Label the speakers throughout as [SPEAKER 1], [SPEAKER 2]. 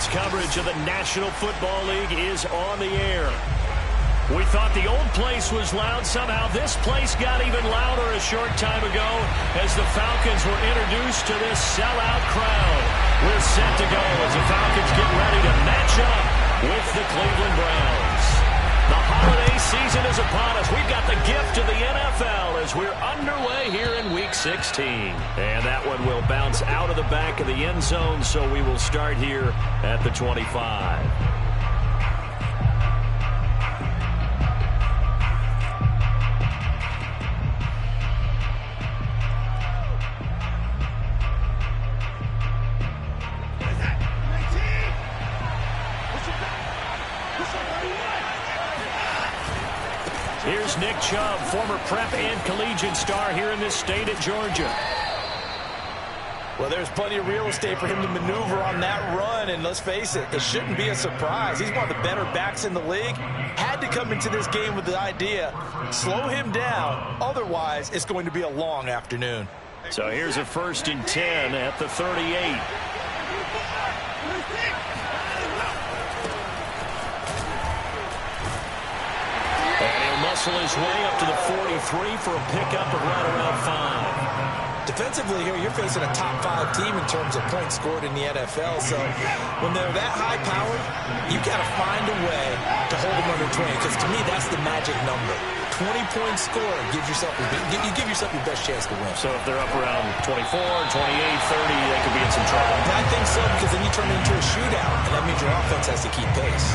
[SPEAKER 1] Sports coverage of the National Football League is on the air. We thought the old place was loud. Somehow this place got even louder a short time ago as the Falcons were introduced to this sellout crowd. We're set to go as the Falcons get ready to match up with the Cleveland Browns. The holiday season is upon us. We've got the gift of the NFL as we're underway here in Week 16. And that one will bounce out of the back of the end zone, so we will start here at the 25. Here's Nick Chubb, former prep and collegiate star here in this state at Georgia.
[SPEAKER 2] Well, there's plenty of real estate for him to maneuver on that run, and let's face it, it shouldn't be a surprise. He's one of the better backs in the league. Had to come into this game with the idea, slow him down, otherwise it's going to be a long afternoon.
[SPEAKER 1] So here's a 1st and 10 at the 38. Muscle his way up to the 43 for a pickup of right around 5.
[SPEAKER 2] Defensively here, you're facing a top 5 team in terms of points scored in the NFL. So when they're that high-powered, you got to find a way to hold them under 20. Because to me, that's the magic number. 20-point score gives yourself you give yourself your best chance to win.
[SPEAKER 1] So if they're up around 24, 28, 30, they could be in some trouble.
[SPEAKER 2] I think so, because then you turn it into a shootout, and that means your offense has to keep pace.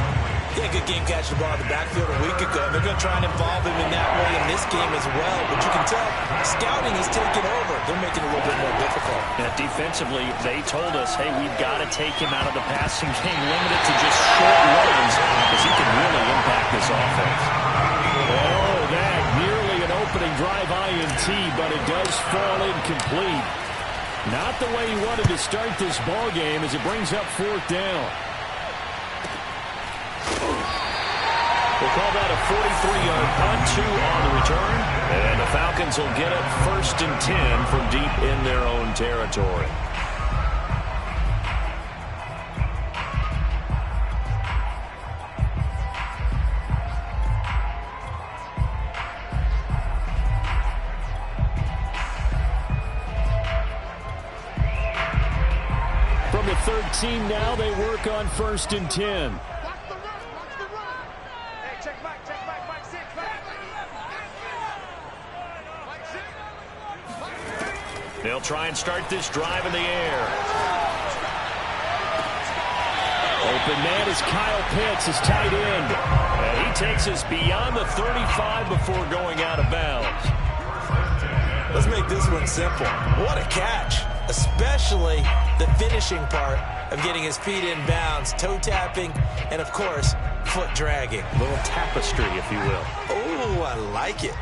[SPEAKER 2] He had a good game catching the ball in the backfield a week ago. They're going to try and involve him in that way in this game as well. But you can tell scouting is taking over. They're making it a little bit more difficult.
[SPEAKER 1] Defensively, they told us, hey, we've got to take him out of the passing game, limit it to just short runs, because he can really impact this offense. Oh, that nearly an opening drive INT, but it does fall incomplete. Not the way he wanted to start this ball game as it brings up 4th down. We'll call that a 43-yard punt, 2 on the return. And the Falcons will get it 1st and 10 from deep in their own territory. From the 13 now, they work on 1st and 10. They'll try and start this drive in the air. Open man is Kyle Pitts, his tight end. And he takes us beyond the 35 before going out of bounds.
[SPEAKER 2] Let's make this one simple. What a catch, especially the finishing part of getting his feet in bounds, toe tapping, and of course, foot dragging.
[SPEAKER 1] A little tapestry, if you will.
[SPEAKER 2] Oh, I like it.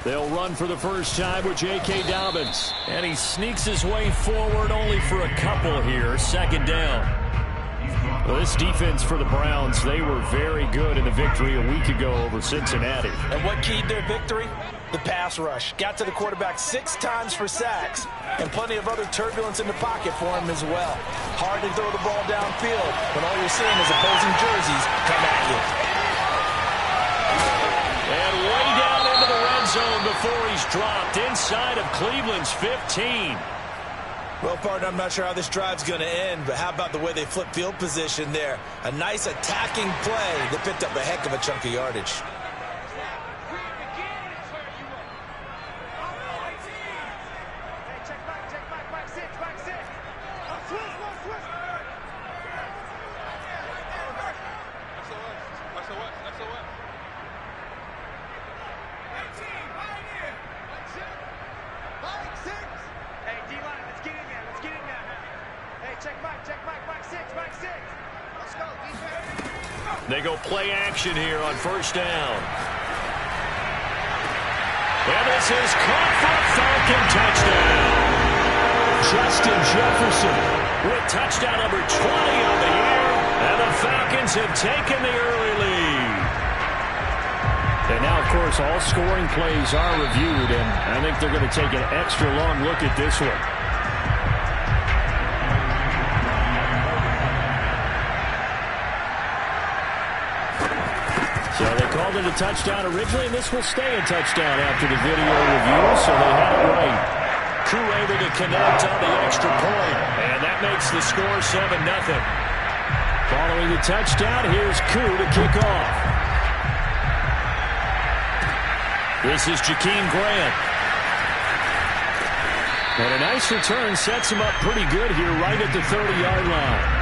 [SPEAKER 1] They'll run for the first time with J.K. Dobbins. And he sneaks his way forward only for a couple here. 2nd down. Well, this defense for the Browns, they were very good in the victory a week ago over Cincinnati.
[SPEAKER 2] And what keyed their victory? The pass rush. Got to the quarterback 6 times for sacks, and plenty of other turbulence in the pocket for him as well. Hard to throw the ball downfield when all you're seeing is opposing jerseys come at you.
[SPEAKER 1] And way down into the red zone before he's dropped inside of Cleveland's 15.
[SPEAKER 2] Well, partner, I'm not sure how this drive's going to end, but how about the way they flip field position there? A nice attacking play that picked up a heck of a chunk of yardage.
[SPEAKER 1] They go play action here on 1st down. And this is caught for a Falcon touchdown. Justin Jefferson with touchdown number 20 on the year. And the Falcons have taken the early lead. And now, of course, all scoring plays are reviewed, and I think they're going to take an extra long look at this one. So they called it a touchdown originally, and this will stay a touchdown after the video review, so they had it right. Koo able to connect on the extra point, and that makes the score 7-0. Following the touchdown, here's Koo to kick off. This is Jakeem Grant. And a nice return sets him up pretty good here right at the 30-yard line.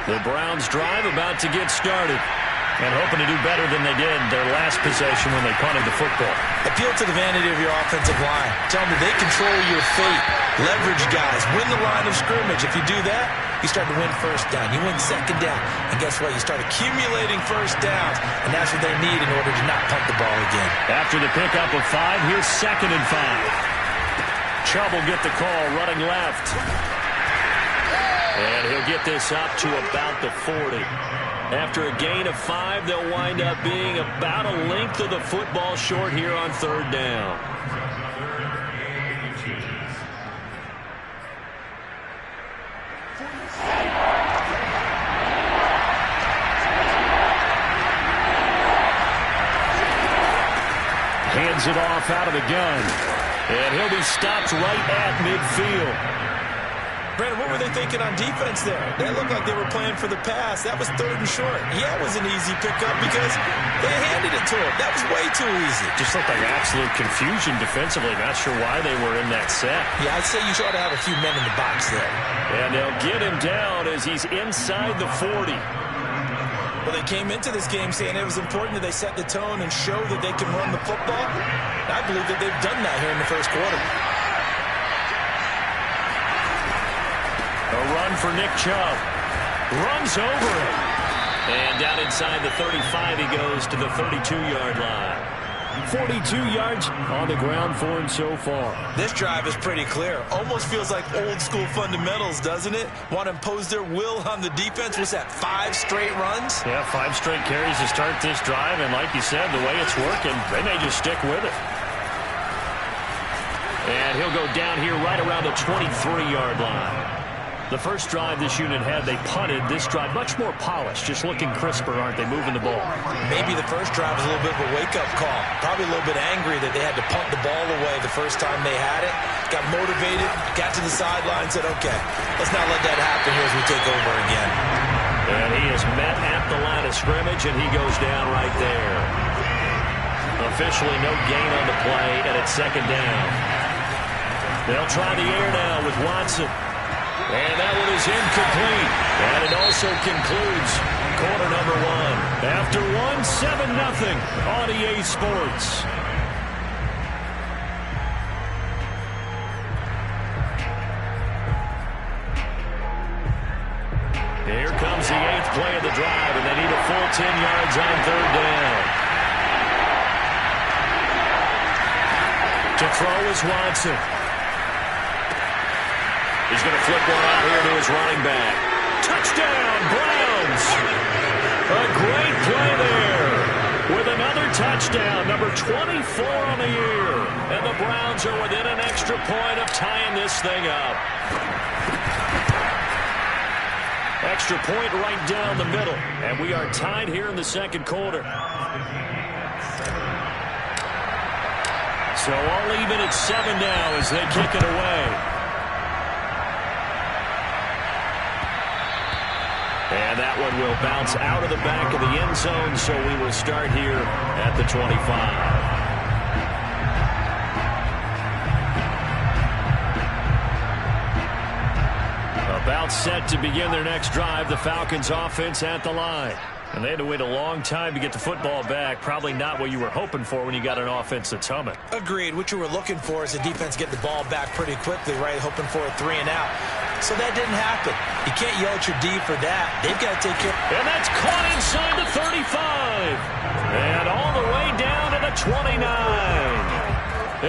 [SPEAKER 1] The Browns drive about to get started, and hoping to do better than they did their last possession when they punted the football.
[SPEAKER 2] Appeal to the vanity of your offensive line. Tell them that they control your fate. Leverage guys. Win the line of scrimmage. If you do that, you start to win first down. You win second down. And guess what? You start accumulating first downs, and that's what they need in order to not punt the ball again.
[SPEAKER 1] After the pickup of 5, here's 2nd and 5. Chubb will get the call running left. And he'll get this up to about the 40. After a gain of 5, they'll wind up being about a length of the football short here on 3rd down. Hands it off out of the gun. And he'll be stopped right at midfield.
[SPEAKER 2] Brandon, what were they thinking on defense there? They looked like they were playing for the pass. That was 3rd and short. Yeah, it was an easy pickup because they handed it to him. That was way too easy.
[SPEAKER 1] Just looked like absolute confusion defensively. Not sure why they were in that set.
[SPEAKER 2] Yeah, I'd say you ought to have a few men in the box there.
[SPEAKER 1] And they'll get him down as he's inside the 40.
[SPEAKER 2] Well, they came into this game saying it was important that they set the tone and show that they can run the football. I believe that they've done that here in the first quarter.
[SPEAKER 1] A run for Nick Chubb. Runs over it. And down inside the 35 he goes to the 32-yard line. 42 yards on the ground for him so far.
[SPEAKER 2] This drive is pretty clear. Almost feels like old-school fundamentals, doesn't it? Want to impose their will on the defense. What's that, 5 straight runs?
[SPEAKER 1] Yeah, 5 straight carries to start this drive. And like you said, the way it's working, they may just stick with it. And he'll go down here right around the 23-yard line. The first drive this unit had, they punted. This drive, much more polished, just looking crisper, aren't they, moving the ball?
[SPEAKER 2] Maybe the first drive was a little bit of a wake-up call. Probably a little bit angry that they had to punt the ball away the first time they had it. Got motivated, got to the sideline, said, okay, let's not let that happen here as we take over again.
[SPEAKER 1] And he is met at the line of scrimmage, and he goes down right there. Officially no gain on the play, and it's 2nd down. They'll try the air now with Watson. And that one is incomplete. And it also concludes quarter number 1. After 7-0 on EA Sports. Here comes the 8th play of the drive, and they need a full 10 yards on 3rd down. To throw is Watson. He's going to flip one out here to his running back. Touchdown, Browns! A great play there with another touchdown, number 24 on the year. And the Browns are within an extra point of tying this thing up. Extra point right down the middle. And we are tied here in the 2nd quarter. So all even at 7 now as they kick it away. And that one will bounce out of the back of the end zone, so we will start here at the 25. About set to begin their next drive, the Falcons offense at the line. And they had to wait a long time to get the football back. Probably not what you were hoping for when you got an offense that's humming.
[SPEAKER 2] Agreed. What you were looking for is the defense get the ball back pretty quickly, right? Hoping for a 3 and out. So that didn't happen. You can't yell at your D for that. They've got to take care.
[SPEAKER 1] And that's caught inside the 35. And all the way down to the 29.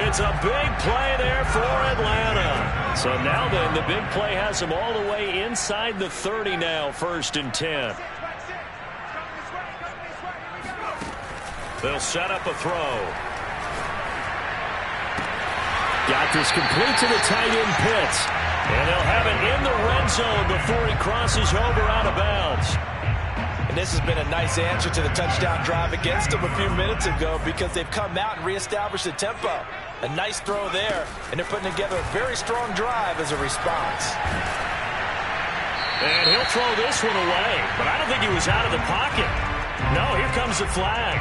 [SPEAKER 1] It's a big play there for Atlanta. So now then, the big play has them all the way inside the 30 now, 1st and 10. They'll set up a throw. Got this complete to the tight end Pitts. And they'll have it in the red zone before he crosses over out of bounds.
[SPEAKER 2] And this has been a nice answer to the touchdown drive against them a few minutes ago because they've come out and reestablished the tempo. A nice throw there, and they're putting together a very strong drive as a response.
[SPEAKER 1] And he'll throw this one away, but I don't think he was out of the pocket. No, here comes the flag.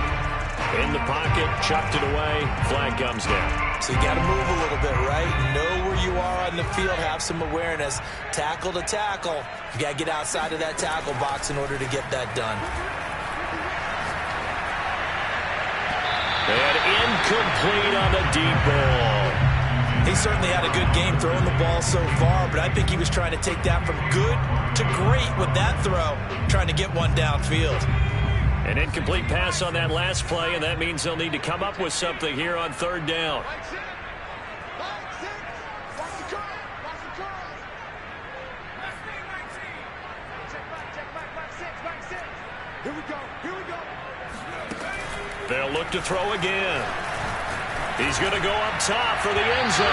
[SPEAKER 1] In the pocket, chucked it away, flag comes down.
[SPEAKER 2] So you got to move a little bit, right? Know where you are on the field, have some awareness. Tackle to tackle. You got to get outside of that tackle box in order to get that done.
[SPEAKER 1] And incomplete on the deep ball.
[SPEAKER 2] He certainly had a good game throwing the ball so far, but I think he was trying to take that from good to great with that throw, trying to get one downfield.
[SPEAKER 1] An incomplete pass on that last play, and that means they'll need to come up with something here on third down. They'll look to throw again. He's going to go up top for the end zone.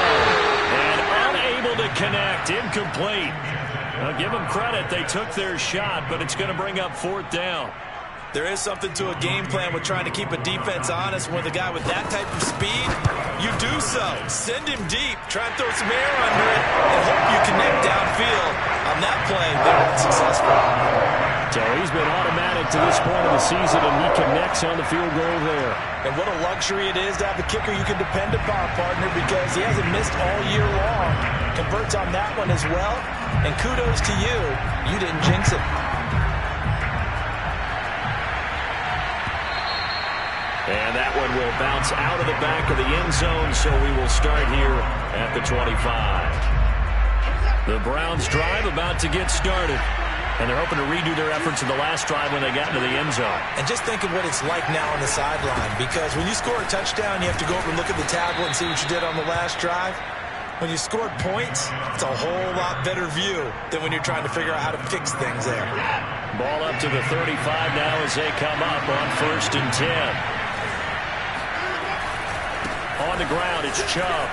[SPEAKER 1] And unable to connect. Incomplete. Now, give them credit. They took their shot, but it's going to bring up fourth down.
[SPEAKER 2] There is something to a game plan with trying to keep a defense honest. With a guy with that type of speed, you do so. Send him deep. Try and throw some air under it and hope you connect downfield. On that play, they were unsuccessful.
[SPEAKER 1] So he's been automatic to this point of the season, and he connects on the field goal there.
[SPEAKER 2] And what a luxury it is to have a kicker you can depend upon, partner, because he hasn't missed all year long. Converts on that one as well. And kudos to you. You didn't jinx it.
[SPEAKER 1] And that one will bounce out of the back of the end zone, so we will start here at the 25. The Browns drive about to get started. And they're hoping to redo their efforts in the last drive when they got into the end zone. And
[SPEAKER 2] just think of what it's like now on the sideline, because when you score a touchdown, you have to go over and look at the tablet and see what you did on the last drive. When you scored points, it's a whole lot better view than when you're trying to figure out how to fix things there.
[SPEAKER 1] Ball up to the 35 now as they come up on 1st and 10. On the ground, it's Chubb.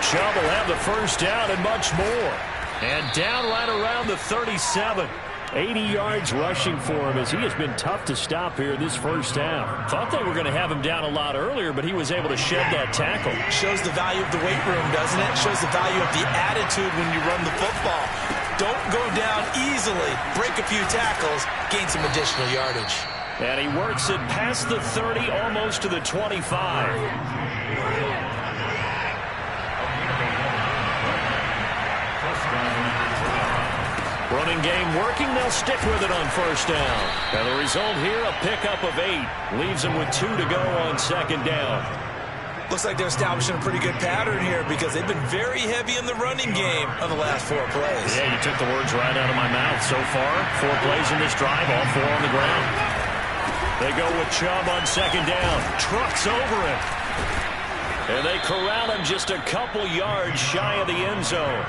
[SPEAKER 1] Chubb will have the first down and much more. And down right around the 37. 80 yards rushing for him as he has been tough to stop here this first half. Thought they were going to have him down a lot earlier, but he was able to shed that tackle.
[SPEAKER 2] Shows the value of the weight room, doesn't it? Shows the value of the attitude when you run the football. Don't go down easily. Break a few tackles. Gain some additional yardage.
[SPEAKER 1] And he works it past the 30, almost to the 25. Running game working, they'll stick with it on first down. And the result here, a pickup of 8. Leaves them with 2 to go on second down.
[SPEAKER 2] Looks like they're establishing a pretty good pattern here because they've been very heavy in the running game on the last 4 plays.
[SPEAKER 1] Yeah, you took the words right out of my mouth. So far, 4 plays in this drive, all 4 on the ground. They go with Chubb on second down. Trucks over him. And they corral him just a couple yards shy of the end zone.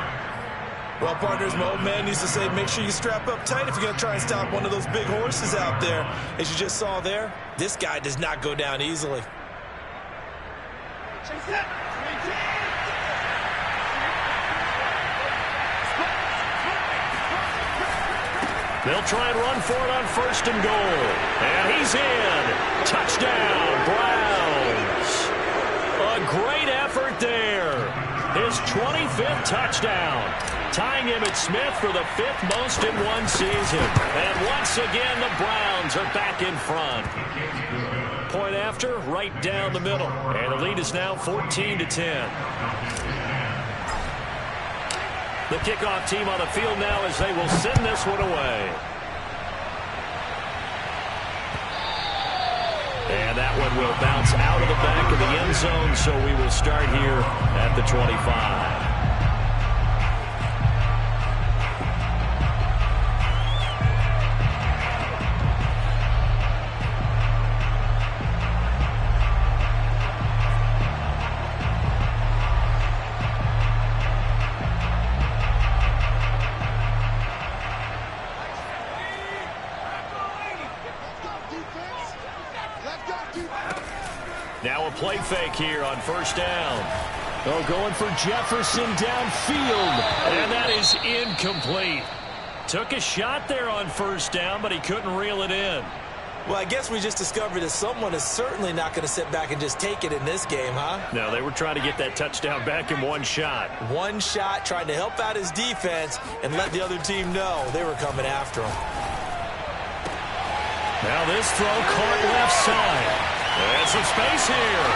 [SPEAKER 2] Well, partners, my old man used to say, make sure you strap up tight if you're going to try and stop one of those big horses out there. As you just saw there, this guy does not go down easily.
[SPEAKER 1] They'll try and run for it on 1st and goal. And he's in. Touchdown, Browns. A great effort there. His 25th touchdown. Tying him at Smith for the 5th most in one season. And once again, the Browns are back in front. Point after, right down the middle. And the lead is now 14-10. The kickoff team on the field now as they will send this one away. And that one will bounce out of the back of the end zone, so we will start here at the 25. Now a play fake here on first down. Oh, going for Jefferson downfield. And that is incomplete. Took a shot there on first down, but he couldn't reel it in.
[SPEAKER 2] Well, I guess we just discovered that someone is certainly not going to sit back and just take it in this game, huh?
[SPEAKER 1] No, they were trying to get that touchdown back in one shot.
[SPEAKER 2] One shot, trying to help out his defense and let the other team know they were coming after him.
[SPEAKER 1] Now this throw caught left side. And some space here.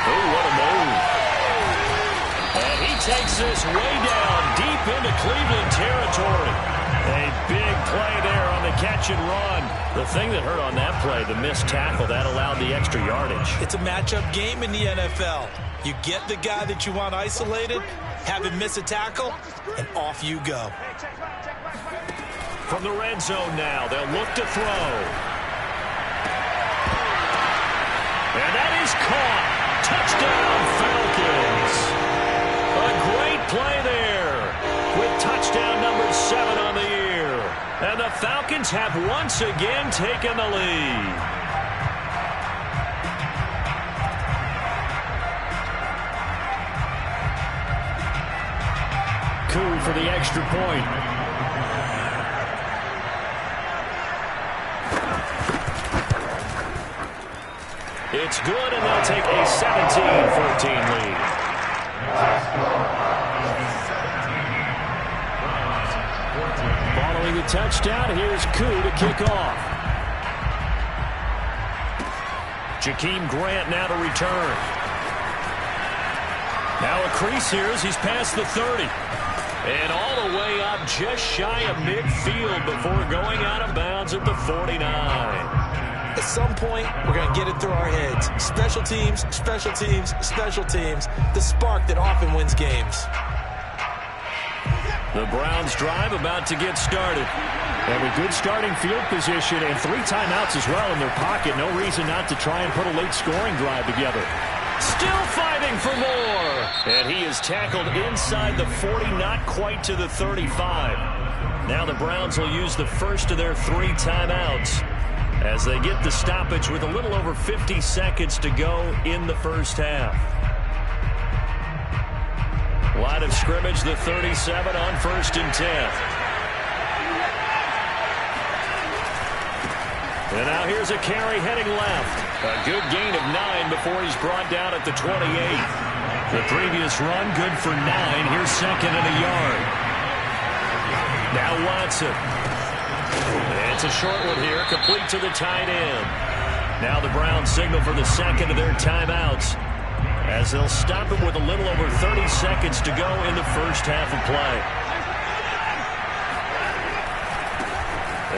[SPEAKER 1] Oh, what a move. And he takes this way down deep into Cleveland territory. A big play there on the catch and run. The thing that hurt on that play, the missed tackle, that allowed the extra yardage.
[SPEAKER 2] It's a matchup game in the NFL. You get the guy that you want isolated, have him miss a tackle, and off you go.
[SPEAKER 1] From the red zone now, they'll look to throw. And that is caught. Touchdown, Falcons. A great play there with touchdown number 7 on the year. And the Falcons have once again taken the lead. Koo for the extra point. It's good, and they'll take a 17-14 lead. Following the touchdown, here's Koo to kick off. Jakeem Grant now to return. Now a crease here as he's past the 30. And all the way up just shy of midfield before going out of bounds at the 49.
[SPEAKER 2] At some point, we're going to get it through our heads. Special teams, special teams, special teams. The spark that often wins games.
[SPEAKER 1] The Browns drive about to get started. And with good starting field position and 3 timeouts as well in their pocket, no reason not to try and put a late scoring drive together. Still fighting for more. And he is tackled inside the 40, not quite to the 35. Now the Browns will use the first of their 3 timeouts as they get the stoppage with a little over 50 seconds to go in the first half. Line of scrimmage, the 37 on 1st and 10. And now here's a carry heading left. A good gain of 9 before he's brought down at the 28. The previous run, good for 9. Here's 2nd and a yard. Now Watson. It's a short one here, complete to the tight end. Now the Browns signal for the 2nd of their timeouts as they'll stop it with a little over 30 seconds to go in the first half of play.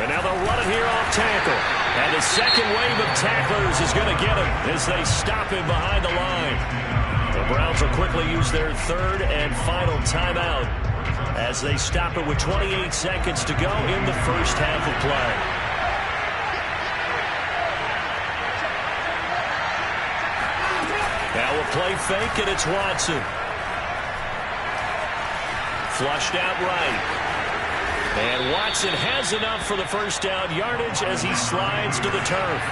[SPEAKER 1] And now they'll run it here off tackle. And the second wave of tacklers is going to get him as they stop him behind the line. The Browns will quickly use their 3rd and final timeout as they stop it with 28 seconds to go in the first half of play. Now a play fake, and it's Watson. Flushed out right. And Watson has enough for the first down yardage as he slides to the turf.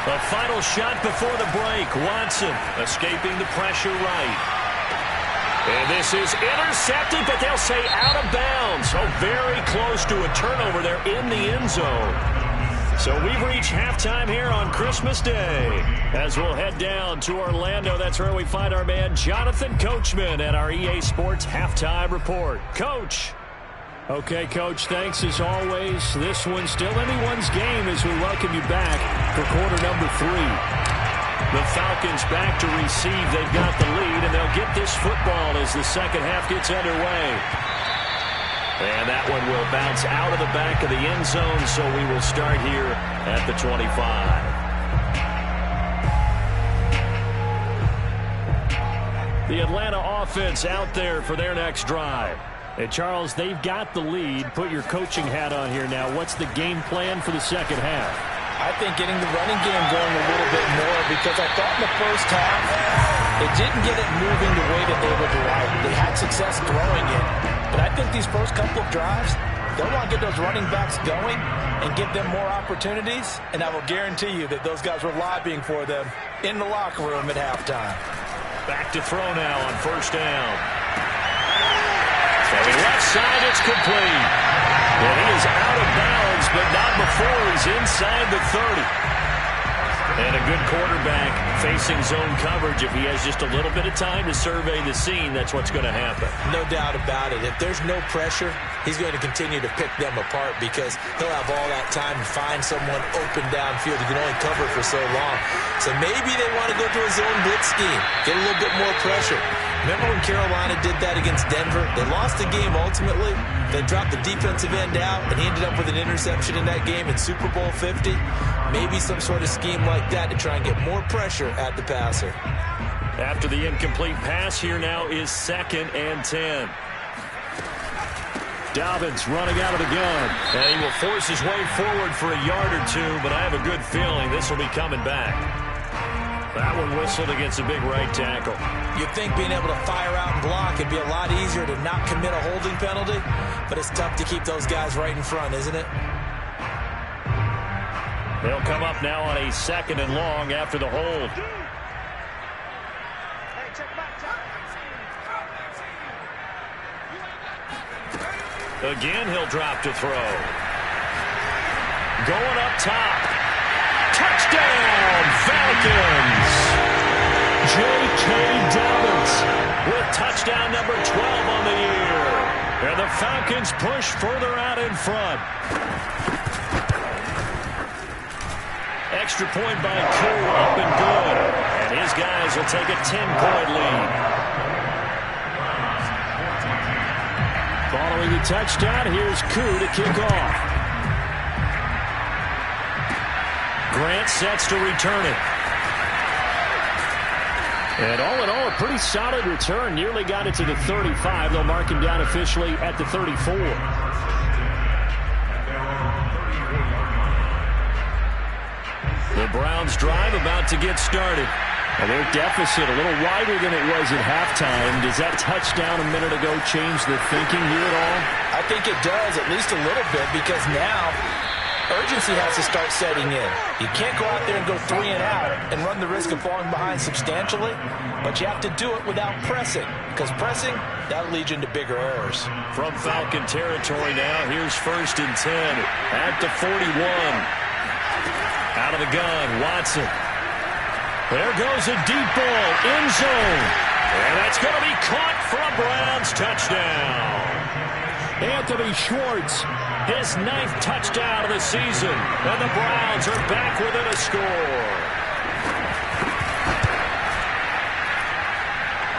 [SPEAKER 1] A final shot before the break. Watson escaping the pressure right. And this is intercepted, but they'll say out of bounds. So very close to a turnover there in the end zone. So we've reached halftime here on Christmas Day. As we'll head down to Orlando, that's where we find our man Jonathan Coachman at our EA Sports Halftime Report. Coach. Okay, Coach, thanks as always. This one's still anyone's game as we welcome you back for quarter number 3. The Falcons back to receive. They've got the lead, and they'll get this football as the second half gets underway. And that one will bounce out of the back of the end zone, so we will start here at the 25. The Atlanta offense out there for their next drive. Hey, Charles, they've got the lead. Put your coaching hat on here now. What's the game plan for the second half?
[SPEAKER 2] I think getting the running game going a little bit more, because I thought in the first half it didn't get it moving the way that they would like. They had success throwing it. But I think these first couple of drives, They'll want to get those running backs going and give them more opportunities, and I will guarantee you that those guys were lobbying for them in the locker room at halftime.
[SPEAKER 1] Back to throw now on first down. From the left side, it's complete. And he is out of bounds, but not before he's inside the 30. And a good quarterback facing zone coverage. If he has just a little bit of time to survey the scene, that's what's going to happen.
[SPEAKER 2] No doubt about it. If there's no pressure, he's going to continue to pick them apart because he'll have all that time to find someone open downfield. He can only cover for so long. So maybe they want to go to a zone blitz scheme, get a little bit more pressure. Remember when Carolina did that against Denver? They lost the game ultimately. They dropped the defensive end out, and he ended up with an interception in that game in Super Bowl 50. Maybe some sort of scheme like that to try and get more pressure at the passer.
[SPEAKER 1] After the incomplete pass, here now is 2nd and 10. Dobbins running out of the gun. And he will force his way forward for a yard or two, but I have a good feeling this will be coming back. That one whistled against a big right tackle.
[SPEAKER 2] You'd think being able to fire out and block would be a lot easier to not commit a holding penalty, but it's tough to keep those guys right in front, isn't it?
[SPEAKER 1] They'll come up now on a 2nd and long after the hold. Again, he'll drop to throw. Going up top. Touchdown, Falcons! J.K. Dobbins with touchdown number 12 on the year. And the Falcons push further out in front. Extra point by Koo, up and good. And his guys will take a 10-point lead. Following the touchdown, here's Koo to kick off. Grant sets to return it. And all in all, a pretty solid return. Nearly got it to the 35. They'll mark him down officially at the 34. The Browns drive about to get started. And their deficit a little wider than it was at halftime. Does that touchdown a minute ago change the thinking here at all?
[SPEAKER 2] I think it does, at least a little bit, because now urgency has to start setting in. You can't go out there and go 3 and out and run the risk of falling behind substantially, but you have to do it without pressing, because pressing, that'll lead you into bigger errors.
[SPEAKER 1] From Falcon territory now, here's 1st and 10 at the 41. Out of the gun, Watson. There goes a deep ball, end zone. And that's going to be caught for a Browns touchdown. Anthony Schwartz, his 9th touchdown of the season. And the Browns are back within a score.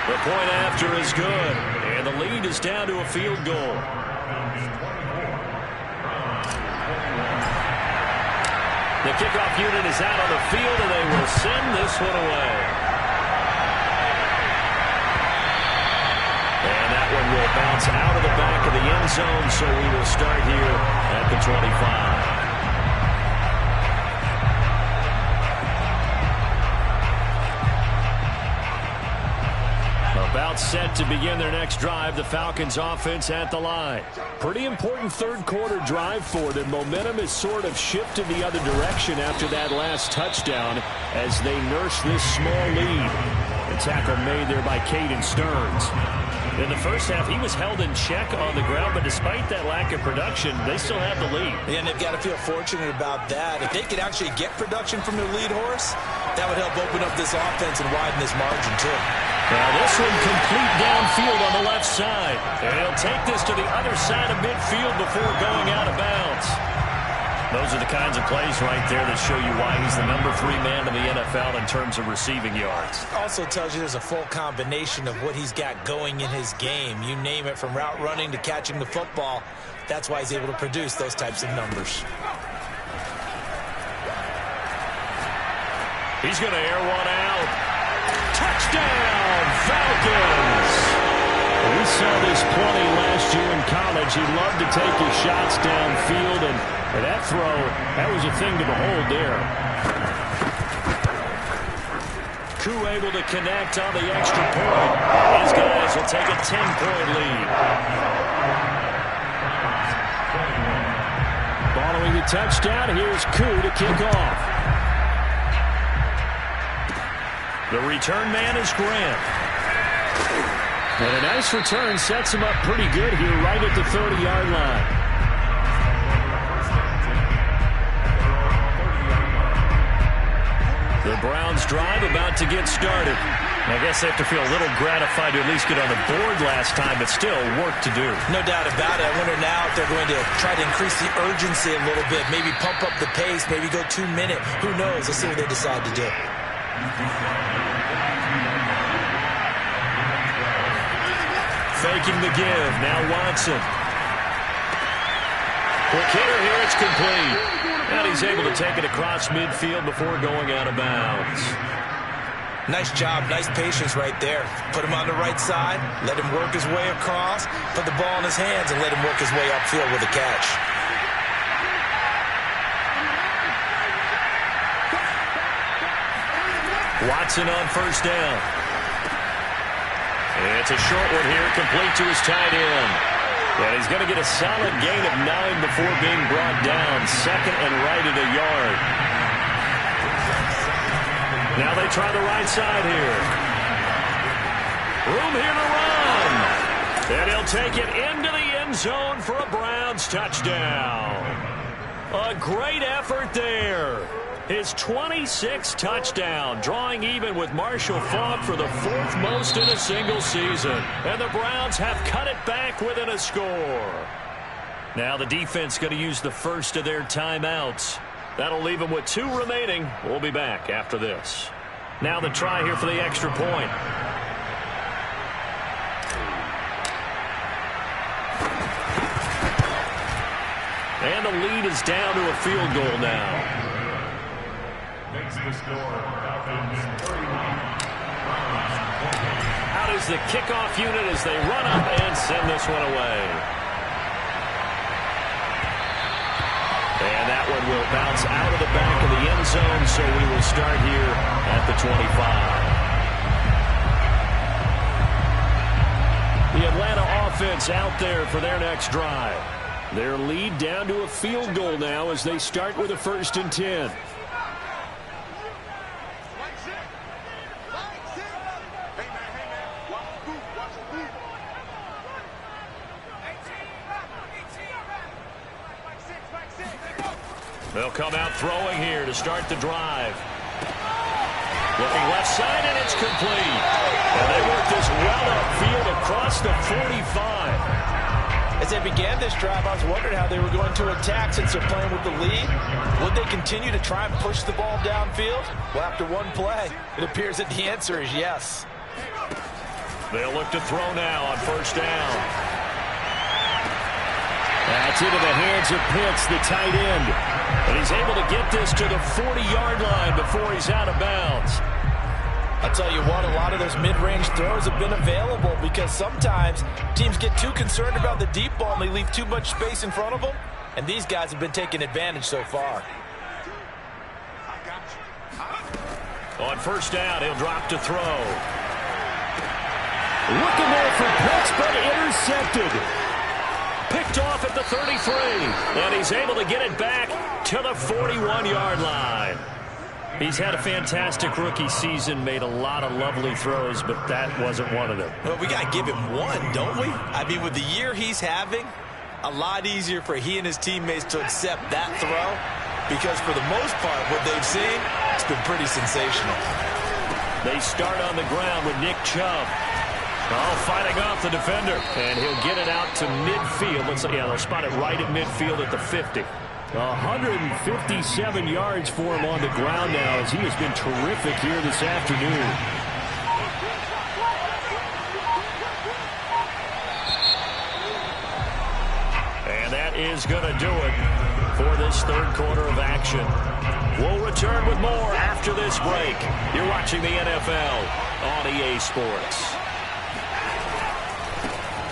[SPEAKER 1] The point after is good. And the lead is down to a field goal. The kickoff unit is out on the field, and they will send this one away. And that one will bounce out of the back of the end zone, so we will start here at the 25. About set to begin their next drive, the Falcons offense at the line. Pretty important third quarter drive for them. Momentum has sort of shifted the other direction after that last touchdown as they nurse this small lead. The tackle made there by Caden Stearns. In the first half, he was held in check on the ground, but despite that lack of production, they still have the lead.
[SPEAKER 2] And they've got to feel fortunate about that. If they could actually get production from their lead horse, that would help open up this offense and widen this margin, too.
[SPEAKER 1] Now this one complete downfield on the left side. And he'll take this to the other side of midfield before going out of bounds. Those are the kinds of plays right there that show you why he's the number 3 man in the NFL in terms of receiving yards.
[SPEAKER 2] Also tells you there's a full combination of what he's got going in his game. You name it, from route running to catching the football. That's why he's able to produce those types of numbers.
[SPEAKER 1] He's going to air one out. Touchdown, Falcons! We saw this plenty last year in college. He loved to take his shots downfield, and for that throw, that was a thing to behold there. Koo able to connect on the extra point. His guys will take a 10-point lead. Following the touchdown, here's Koo to kick off. The return man is Grant. And a nice return sets him up pretty good here right at the 30-yard line. The Browns drive about to get started. I guess they have to feel a little gratified to at least get on the board last time, but still work to do.
[SPEAKER 2] No doubt about it. I wonder now if they're going to try to increase the urgency a little bit, maybe pump up the pace, maybe go 2-minute. Who knows? Let's see what they decide to do.
[SPEAKER 1] Faking the give. Now Watson. Quick hitter here. It's complete. And he's able to take it across midfield before going out of bounds.
[SPEAKER 2] Nice job, nice patience right there. Put him on the right side, let him work his way across, put the ball in his hands, and let him work his way upfield with a catch.
[SPEAKER 1] Watson on first down. It's a short one here, complete to his tight end. And he's going to get a solid gain of 9 before being brought down. Second and right at a yard. Now they try the right side here. Room here to run. And he'll take it into the end zone for a Browns touchdown. A great effort there. His 26th touchdown, drawing even with Marshall Faulk for the 4th most in a single season. And the Browns have cut it back within a score. Now the defense going to use the first of their timeouts. That'll leave them with 2 remaining. We'll be back after this. Now the try here for the extra point. And the lead is down to a field goal now. Out is the kickoff unit as they run up and send this one away. And that one will bounce out of the back of the end zone, so we will start here at the 25. The Atlanta offense out there for their next drive. Their lead down to a field goal now as they start with a 1st and 10. They'll come out throwing here to start the drive. Looking left side, and it's complete. And they work this well upfield across the 45. As they began this drive, I was wondering how they were going to attack since they're playing with the lead. Would they continue to try and push the ball downfield? Well, after one play, it appears that the answer is yes. They'll look to throw now on first down. That's into the hands of Pitts, the tight end. And he's able to get this to the 40-yard line before he's out of bounds. I'll tell you what, a lot of those mid-range throws have been available because sometimes teams get too concerned about the deep ball and they leave too much space in front of them. And these guys have been taking advantage so far. On first down, he'll drop to throw. Looking there for Pitts, but intercepted. Picked off at the 33, and he's able to get it back to the 41-yard line. He's had a fantastic rookie season, made a lot of lovely throws, but that wasn't one of them. Well, we got to give him one, don't we? I mean, with the year he's having, a lot easier for he and his teammates to accept that throw because for the most part, what they've seen, it's been pretty sensational. They start on the ground with Nick Chubb. Oh, fighting off the defender, and he'll get it out to midfield. Looks like, yeah, they'll spot it right at midfield at the 50. 157 yards for him on the ground now as he has been terrific here this afternoon. And that is going to do it for this third quarter of action. We'll return with more after this break. You're watching the NFL on EA Sports.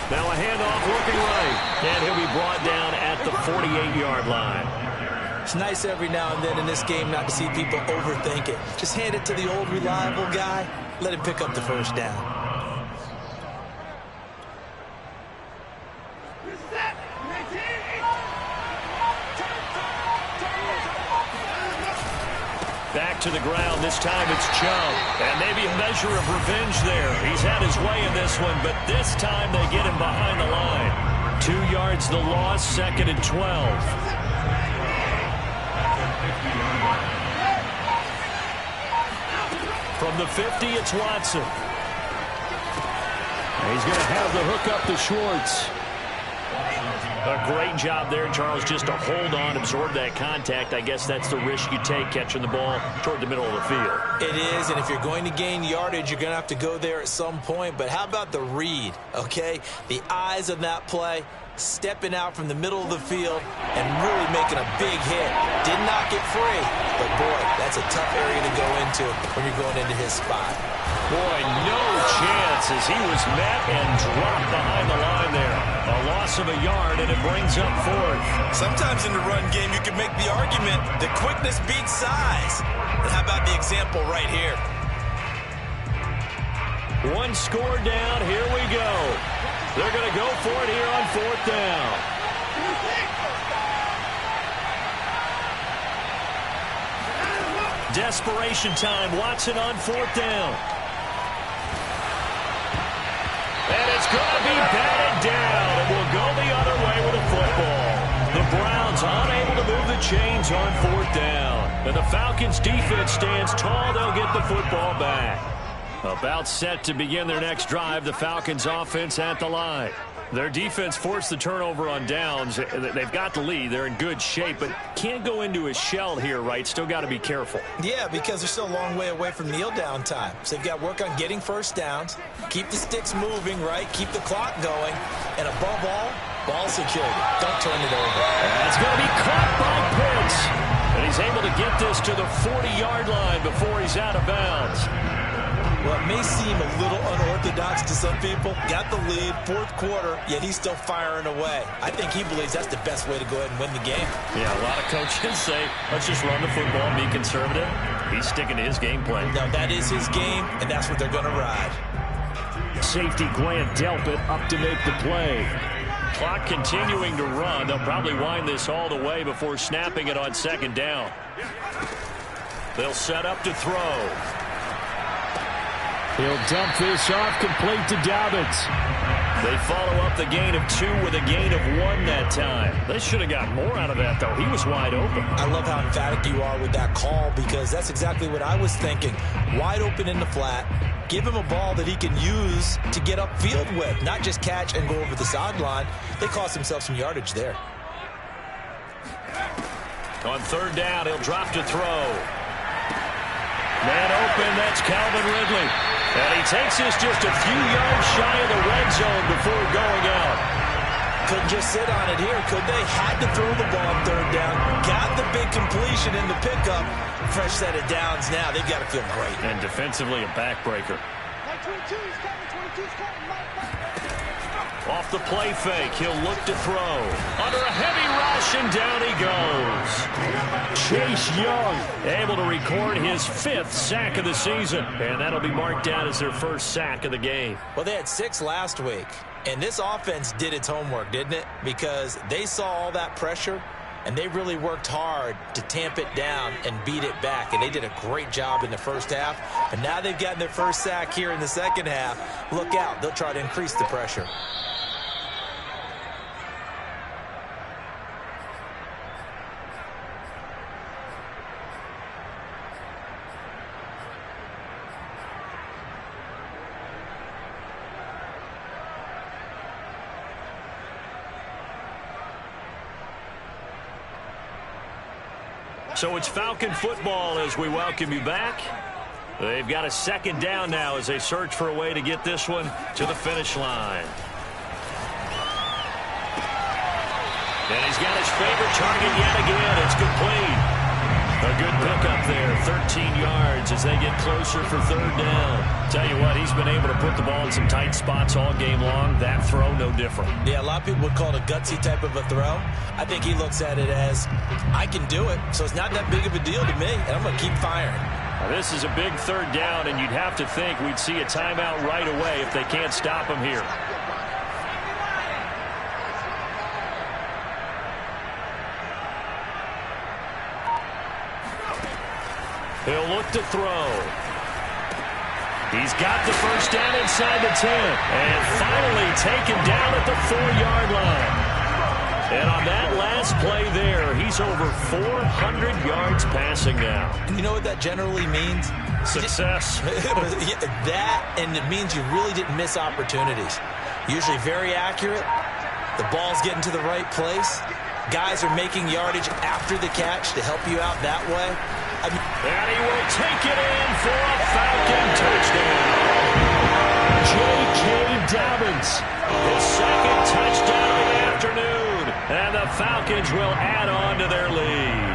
[SPEAKER 1] Now a handoff looking right, and he'll be brought down at the 48-yard line. It's nice every now and then in this game not to see people overthink it. Just hand it to the old reliable guy, let him pick up the first down. back to the ground. This time it's Chubb. And maybe a measure of revenge there. He's had his way in this one, but this time they get him behind the line. 2 yards the loss, 2nd and 12. From the 50, it's Watson. He's going to have the hook up to Schwartz. A great job there, Charles, just to hold on, absorb that contact. I guess that's the risk you take catching the ball toward the middle of the field.
[SPEAKER 2] It is, and if you're going to gain yardage, you're going to have to go there at some point. But how about the read, okay? The eyes of that play, stepping out from the middle of the field and really making a big hit. Did not get free, but, boy, that's a tough area to go into when you're going into his spot.
[SPEAKER 1] Boy, no chance as he was met and dropped behind the line there. A loss of a yard, and it brings up 4th.
[SPEAKER 2] Sometimes in the run game, you can make the argument that quickness beats size. And how about the example right here?
[SPEAKER 1] One score down. Here we go. They're going to go for it here on 4th down. Desperation time. Watson on 4th down. And it's going to be batted down, and we'll go the other way with a football. The Browns unable to move the chains on 4th down. And the Falcons' defense stands tall. They'll get the football back. About set to begin their next drive, the Falcons' offense at the line. Their defense forced the turnover on downs. They've got the lead. They're in good shape, but can't go into a shell here, right? Still got to be careful.
[SPEAKER 2] Yeah, because they're still a long way away from kneel down time. So they've got to work on getting first downs, keep the sticks moving, right? Keep the clock going, and above all, ball security. Don't turn it over.
[SPEAKER 1] That's going to be caught by Pitts. And he's able to get this to the 40-yard line before he's out of bounds.
[SPEAKER 2] Well, it may seem a little unorthodox to some people. Got the lead, 4th quarter, yet he's still firing away. I think he believes that's the best way to go ahead and win the game.
[SPEAKER 1] Yeah, a lot of coaches say, let's just run the football and be conservative. He's sticking to his game plan.
[SPEAKER 2] No, that is his game, and that's what they're going to ride.
[SPEAKER 1] Safety Grant Delpit up to make the play. Clock continuing to run. They'll probably wind this all the way before snapping it on 2nd down. They'll set up to throw. He'll dump this off complete to Dobbins. They follow up the gain of 2 with a gain of 1 that time. They should have got more out of that, though. He was wide open.
[SPEAKER 2] I love how emphatic you are with that call because that's exactly what I was thinking. Wide open in the flat. Give him a ball that he can use to get upfield with, not just catch and go over the sideline. They cost themselves some yardage there.
[SPEAKER 1] On 3rd down, he'll drop to throw. Man open, that's Calvin Ridley. And he takes this just a few yards shy of the red zone before going out.
[SPEAKER 2] Couldn't just sit on it here, could they? Had to throw the ball on 3rd down. Got the big completion in the pickup. Fresh set of downs now. They've got to feel great.
[SPEAKER 1] And defensively, a backbreaker. Off the play fake, he'll look to throw. Under a heavy rush, and down he goes. Chase Young able to record his 5th sack of the season. And that'll be marked down as their 1st sack of the game.
[SPEAKER 2] Well, they had 6 last week. And this offense did its homework, didn't it? Because they saw all that pressure, and they really worked hard to tamp it down and beat it back. And they did a great job in the first half. But now they've gotten their 1st sack here in the second half. Look out. They'll try to increase the pressure.
[SPEAKER 1] So it's Falcon football as we welcome you back. They've got a 2nd down now as they search for a way to get this one to the finish line. And he's got his favorite target yet again. It's complete. A good pickup there, 13 yards as they get closer for 3rd down. Tell you what, he's been able to put the ball in some tight spots all game long. That throw, no different.
[SPEAKER 2] Yeah, a lot of people would call it a gutsy type of a throw. I think he looks at it as, I can do it, so it's not that big of a deal to me, and I'm going to keep firing.
[SPEAKER 1] Now, this is a big 3rd down, and you'd have to think we'd see a timeout right away if they can't stop him here. He'll look to throw. He's got the first down inside the 10. And finally taken down at the 4-yard line. And on that last play there, he's over 400 yards passing now.
[SPEAKER 2] You know what that generally means?
[SPEAKER 1] Success.
[SPEAKER 2] That, and it means you really didn't miss opportunities. Usually very accurate. The ball's getting to the right place. Guys are making yardage after the catch to help you out that way.
[SPEAKER 1] And he will take it in for a Falcon touchdown. J.K. Dobbins, his second touchdown of the afternoon. And the Falcons will add on to their lead.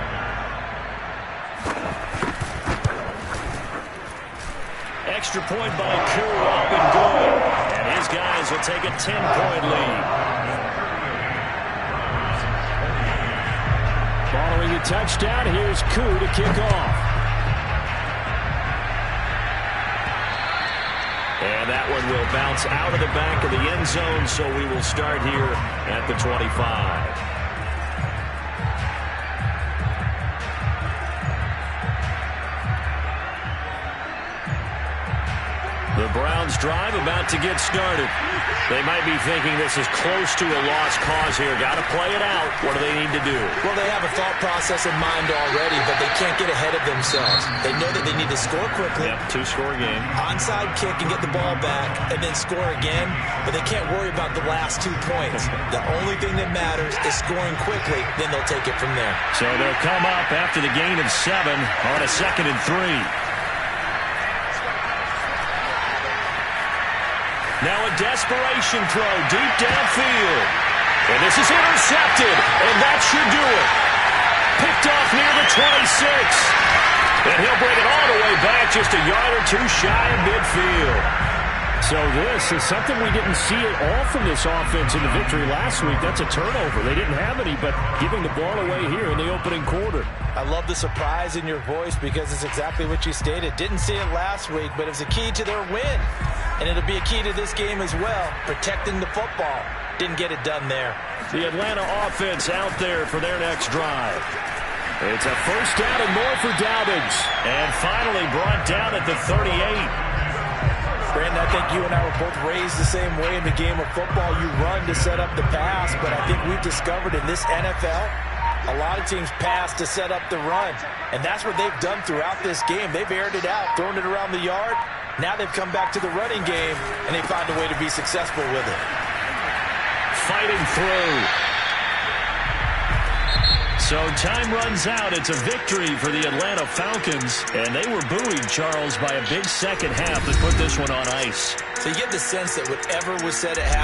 [SPEAKER 1] Extra point by Koo, up and good. And his guys will take a 10-point lead. Following the touchdown, here's Koo to kick off. And that one will bounce out of the back of the end zone, so we will start here at the 25. The Browns drive about to get started. They might be thinking this is close to a lost cause here. Got to play it out. What do they need to do?
[SPEAKER 2] Well, they have a thought process in mind already, but they can't get ahead of themselves. They know that they need to score quickly.
[SPEAKER 1] Yep, two-score game.
[SPEAKER 2] Onside kick and get the ball back and then score again, but they can't worry about the last 2 points. The only thing that matters is scoring quickly, then they'll take it from there.
[SPEAKER 1] So they'll come up after the gain of 7 on a 2nd and 3. Now a desperation throw deep downfield. And this is intercepted, and that should do it. Picked off near the 26. And he'll bring it all the way back just a yard or two shy of midfield. So this is something we didn't see at all from this offense in the victory last week. That's a turnover. They didn't have any, but giving the ball away here in the opening quarter.
[SPEAKER 2] I love the surprise in your voice because it's exactly what you stated. Didn't see it last week, but it was a key to their win. And it'll be a key to this game as well, protecting the football. Didn't get it done there.
[SPEAKER 1] The Atlanta offense out there for their next drive. It's a first down and more for Dobbins. And finally brought down at the 38.
[SPEAKER 2] Brandon, I think you and I were both raised the same way in the game of football. You run to set up the pass, but I think we've discovered in this NFL, a lot of teams pass to set up the run. And that's what they've done throughout this game. They've aired it out, thrown it around the yard. Now they've come back to the running game, and they find a way to be successful with it.
[SPEAKER 1] Fighting through. So time runs out. It's a victory for the Atlanta Falcons. And they were buoyed, Charles, by a big second half that put this one on ice.
[SPEAKER 2] So you get the sense that whatever was said at half,